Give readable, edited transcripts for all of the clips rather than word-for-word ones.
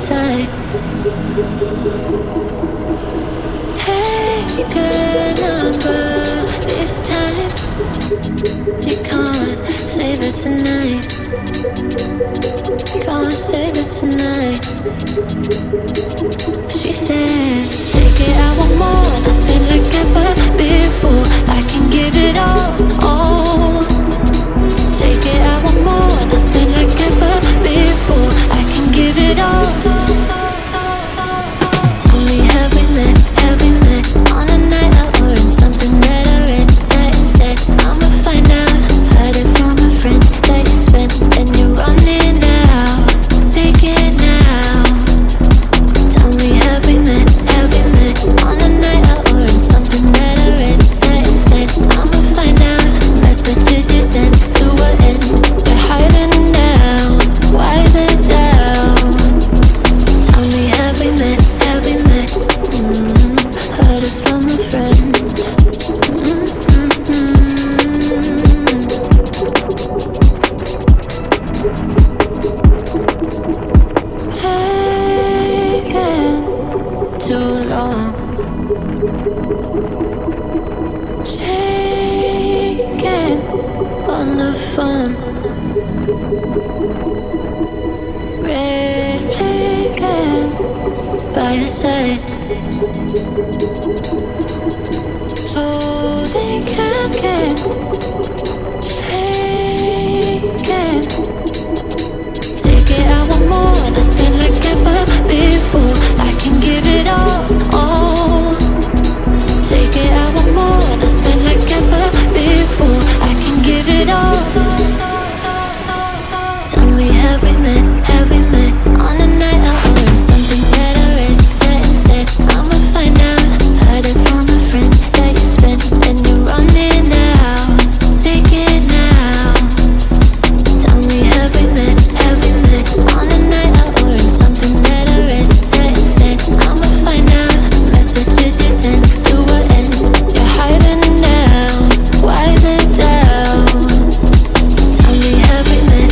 side. Take a number this time. You can't save it tonight. You can't save it tonight. She said, take it, I want more, nothing like ever before. I can give it all. Take it, I want more, nothing like ever before. I can give it all. Tell me, have we met on a night out or in something that I read? That instead, I'ma find out. Heard it from a friend that you spent and you're running out. Take it now. Tell me, have we met on a night out or in something that I read? That instead, I'ma find out. Messages you sent to an end. You're hiding now. Why the doubt? Tell me, have we met? Heard it from a friend. Taking too long. Shaking on the phone. Red flagging by your side. So they can't get shaken. Take it, I want more, nothing like ever before. I can give it all. Take it, I want more, nothing like ever before. I can give it all. Tell me, have we met on a night out or in something that I read? That instead, I'ma find out. Heard it from a friend that you spent and you're running out. Take it now. Tell me, have we met on a night out or in something that I read? That instead, I'ma find out. Messages you sent to an end. You're hiding now. Why the doubt? Tell me, have we met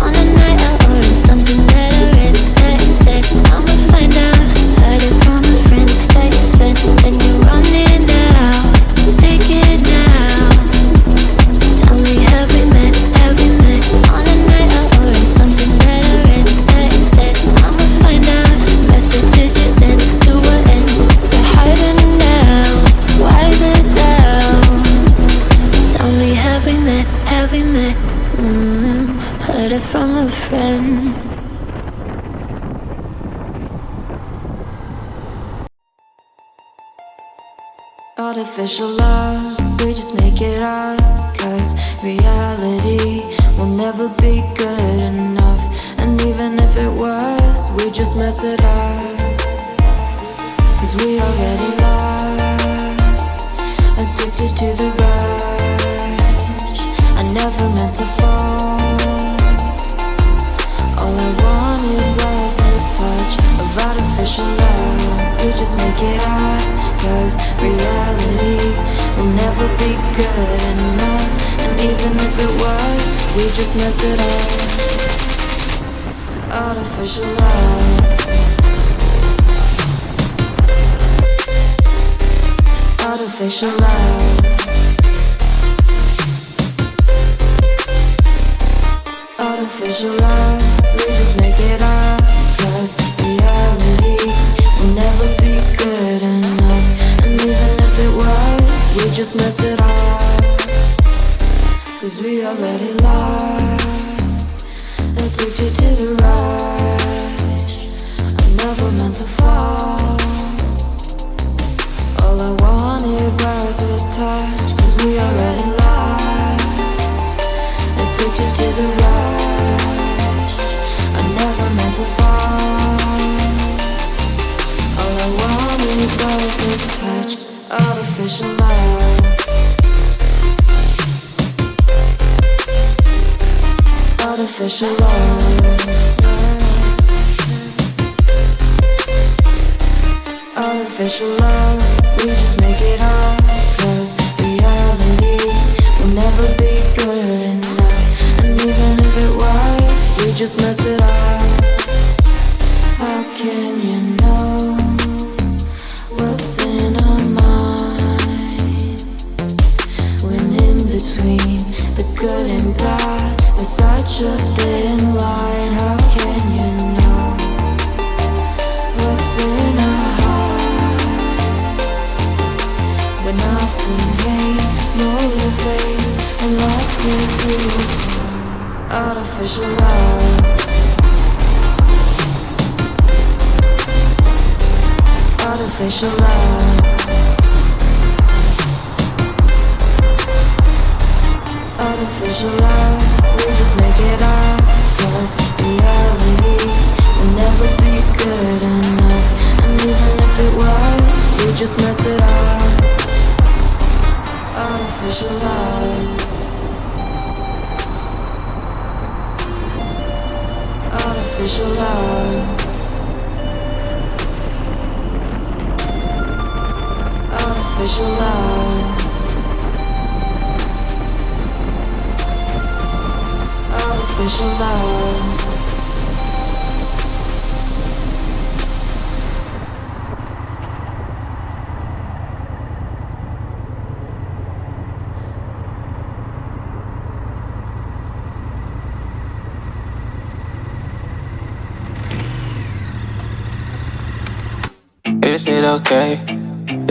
on a night out or in something that I read? That instead, I'ma find out. Heard it from a friend that you spent and you're running out. Take it now. Tell me, have we met on a night out or in something that I read? That instead, I'ma find out. Messages you sent to an end. You're hiding now. Why the doubt? Tell me, have we met? Heard it from a friend. Artificial love, we just make it up. Cause reality will never be good enough. And even if it was, we just mess it up. Cause we already lost, addicted to the rush. I never meant to fall. All I wanted was a touch of artificial love. We just make it up. Cause reality will never be good enough. And even if it was, we just mess it up. Artificial love. Artificial love. Artificial love. We just make it up. Cause reality will never be good enough. And even if it was, we just mess it up. Cause we already lost, addicted to the rush. I never meant to fall. All I wanted was a touch. Cause we already lost, addicted to the rush. I never meant to fall. All I wanted was a touch. Artificial love. Artificial love. Artificial love. We just make it up. Cause reality will never be good enough. And even if it was, we just mess it up. artificial love. Artificial love. Artificial love. We just make it up, 'cause reality will never be good enough. And even if it was, we just mess it up. Artificial love. Artificial love. Artificial love. Artificial love. Is it okay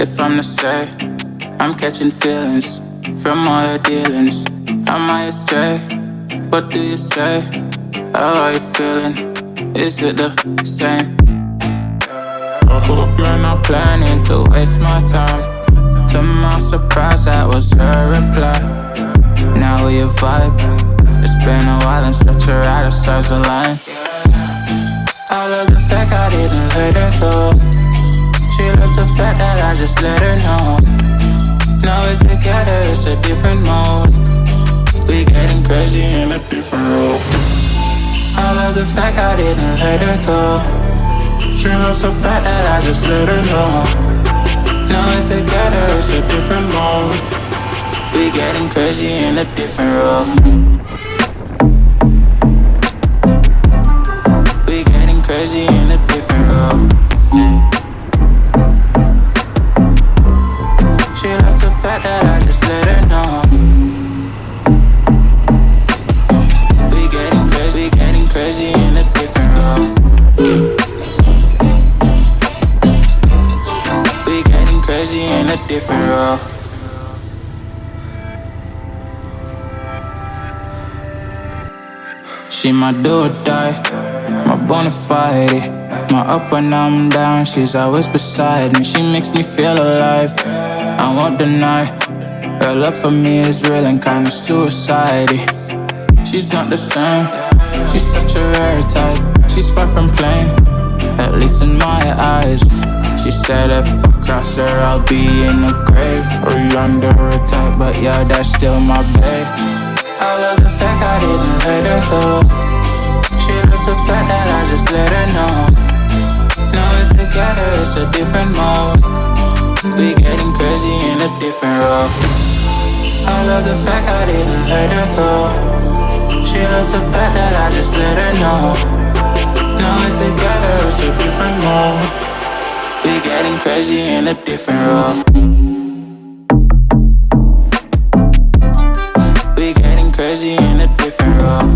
if I'm to say I'm catching feelings from all the dealings? Am I astray? What do you say? How are you feeling? Is it the same? I hope you're not planning to waste my time. To my surprise, that was her reply. Now we vibe. It's been a while and such a ride, the stars align. I love the fact I didn't let her go. She loves the fact that I just let her know. Now we're together, it's a different mode. We getting crazy in a different role. I love the fact I didn't let her go. She loves the fact that I just let her know. Now we're together, it's a different mode. We getting crazy in a different role. We getting crazy in a different role. She loves the fact that I just let her know. We getting crazy in a different role. We getting crazy in a different role. She my do or die, my bona fide. My up when I'm down, she's always beside me. She makes me feel alive, I won't deny. Her love for me is real and kinda suicide-y. She's not the same, she's such a rare type. She's far from plain, at least in my eyes. She said if I cross her, I'll be in the grave or under her type, but yeah, that's still my babe. I love the fact I didn't let her go. She loves the fact that I just let her know. Now we're together, it's a different mode. We getting crazy in a different role. I love the fact I didn't let her go. She loves the fact that I just let her know. Now we're together, it's a different mode. We getting crazy in a different role. We getting crazy in a different role.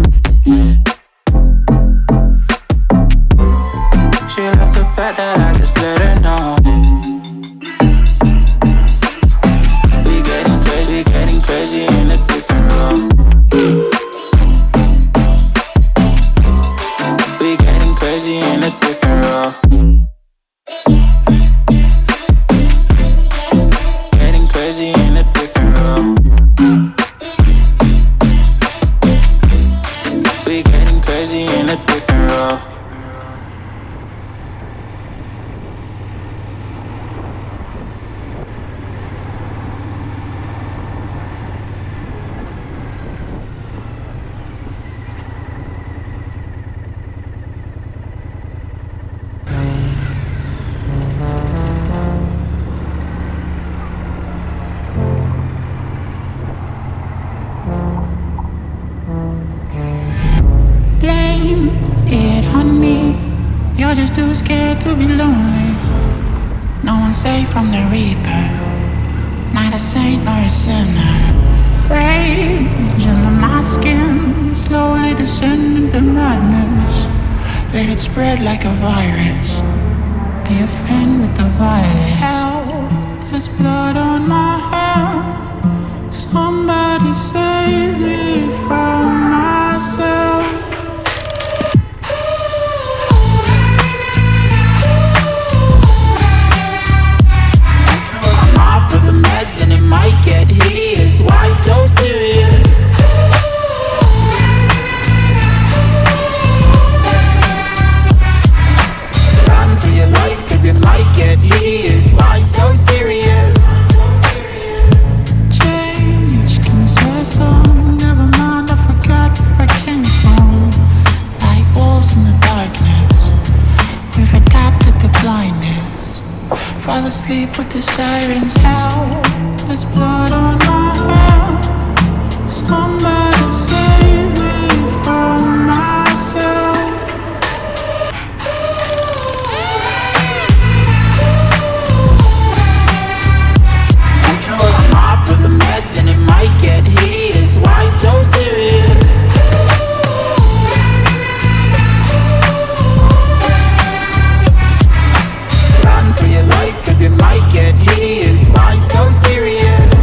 She loves the fact that I just let her know. We getting crazy in a different role. We getting crazy in a different role. Getting crazy in a different role. We getting crazy in a different role. Blame it on me. You're just too scared to be lonely. No one's safe from the reaper, not a saint nor a sinner. Rage under my skin, slowly descending to madness. Let it spread like a virus. Be a friend with the violence. Help, there's blood on my hands. Somebody save me from myself. fall asleep with the sirens out. There's blood on my hands. Somebody save me from myself. I'm off of the meds and it might get hideous. Why so serious? Run for your life, cause it might get hideous. Why so serious?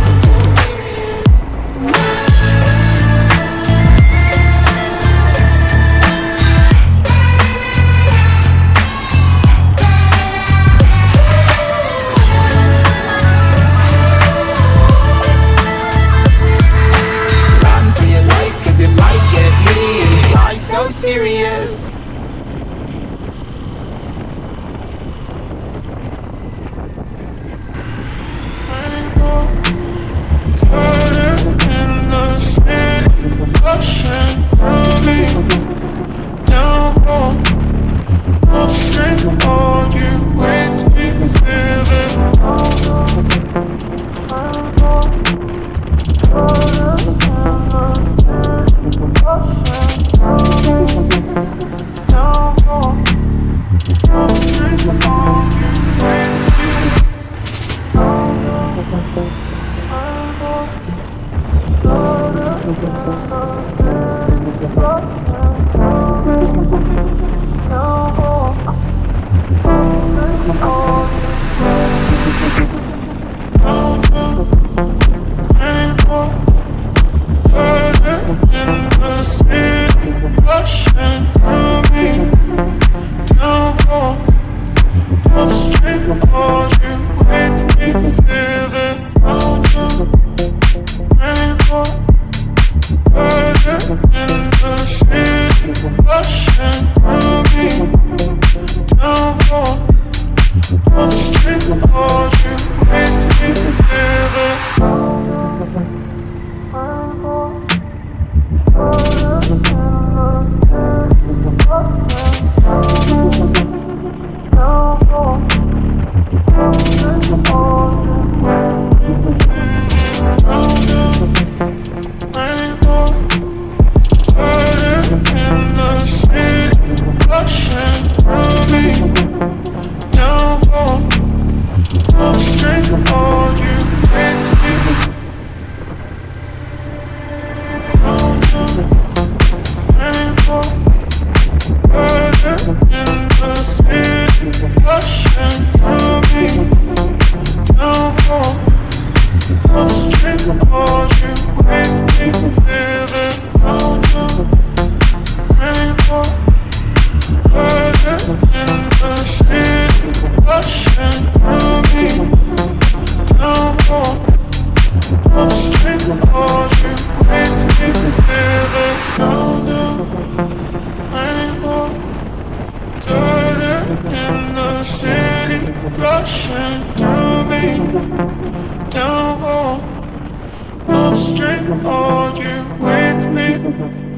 Run for your life, cause it might get hideous. Why so serious? Rushing through me, down, upstream, are you with me?